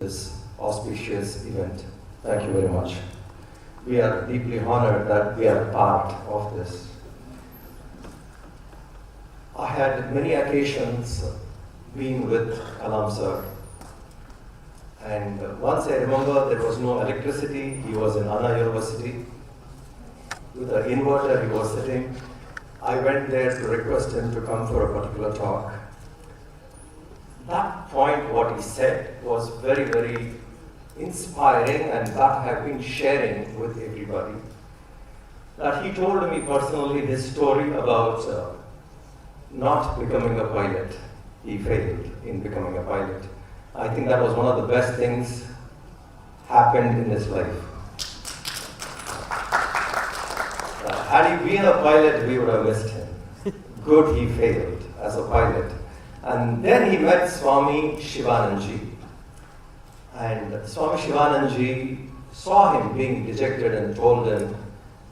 this auspicious event. Thank you very much. We are deeply honored that we are part of this. I had many occasions being with Kalam sir, and once I remember there was no electricity. He was in Anna University. With an inverter he was sitting. I went there to request him to come for a particular talk. That point, what he said, was very, very inspiring, and that I have been sharing with everybody. That he told me personally his story about not becoming a pilot. He failed in becoming a pilot. I think that was one of the best things happened in his life. Had he been a pilot, we would have missed him. Good, he failed as a pilot. And then he met Swami Shivananji. And Swami Shivananji saw him being dejected and told him,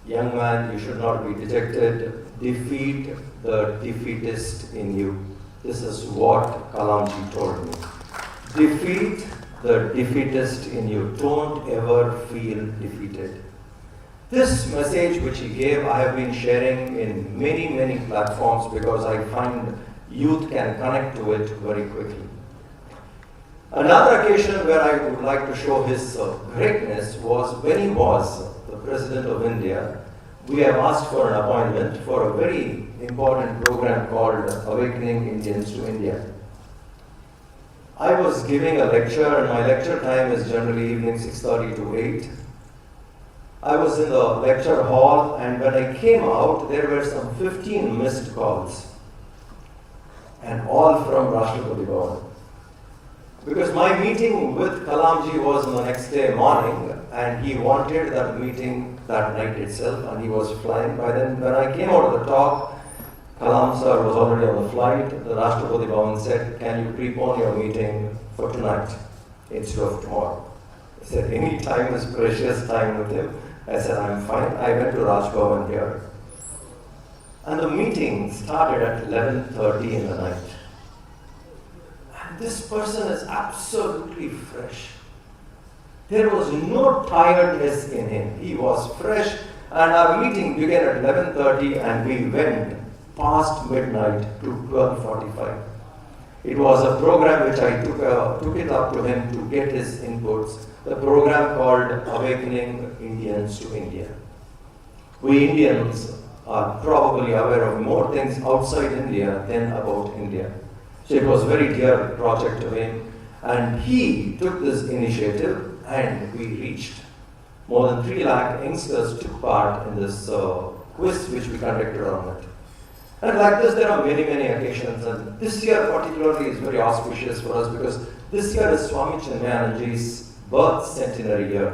"Young man, you should not be dejected. Defeat the defeatist in you." This is what Kalamji told me. Defeat the defeatist in you. Don't ever feel defeated. This message which he gave, I have been sharing in many, many platforms because I find youth can connect to it very quickly. Another occasion where I would like to show his greatness was when he was the President of India. We have asked for an appointment for a very important program called Awakening Indians to India. I was giving a lecture, and my lecture time is generally evening 6:30 to 8. I was in the lecture hall, and when I came out, there were some 15 missed calls, and all from Rashtrapati Bhavan. Because my meeting with Kalamji was on the next day morning, and he wanted that meeting that night itself, and he was flying. By then, when I came out of the talk, Kalam sir was already on the flight. The Rashtrapati Bhavan said, "Can you prepone your meeting for tonight instead of tomorrow?" I said, "Any time is precious time with him." I said, "I'm fine." I went to Raj Bhavan here. And the meeting started at 11:30 in the night. And this person is absolutely fresh. There was no tiredness in him. He was fresh, and our meeting began at 11:30, and we went past midnight to 12:45. It was a program which I took it up to him to get his inputs. The program called Awakening Indians to India. We Indians are probably aware of more things outside India than about India. So it was a very dear project to him, and he took this initiative, and we reached more than 3 lakh youngsters took part in this quiz which we conducted on it. And like this, there are many, many occasions, and this year particularly is very auspicious for us because this year is Swami Chinmaya's birth centenary year,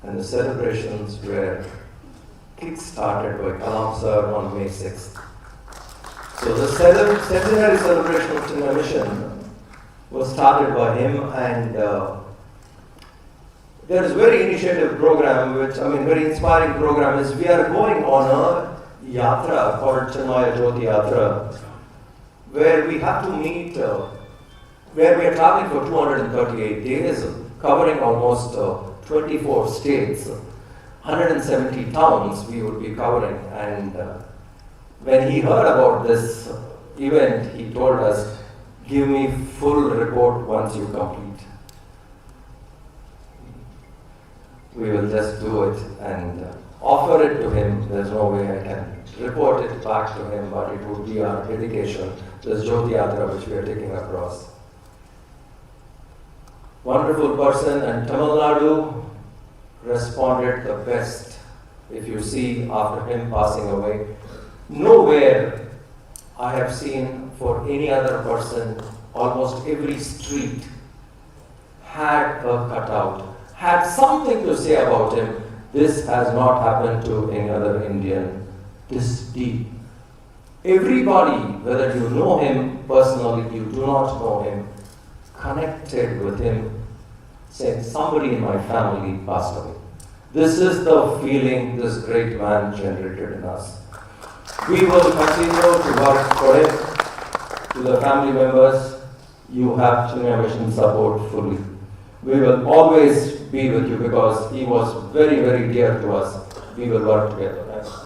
and the celebrations were kick-started by Kalam sir on May 6th. So the centenary celebration of Chinmaya Mission was started by him, and there is a very initiative program, very inspiring program is we are going on a yatra called Chinmaya Jyoti Yatra, where we have to meet, where we are traveling for 238 days, covering almost 24 states, 170 towns we would be covering. And when he heard about this event, he told us, "Give me full report once you complete." We will just do it and offer it to him. There's no way I can report it back to him, but it would be our dedication, this Jyoti Yatra which we are taking across. Wonderful person, and Tamil Nadu responded the best. If you see after him passing away, nowhere I have seen for any other person, almost every street had a cutout, had something to say about him. This has not happened to any other Indian this deep. Everybody, whether you know him personally, you do not know him, connected with him, saying, "Somebody in my family passed away." This is the feeling this great man generated in us. We will continue to work for him. To the family members, you have Chinmaya Mission support fully. We will always be with you because he was very, very dear to us. We will work together.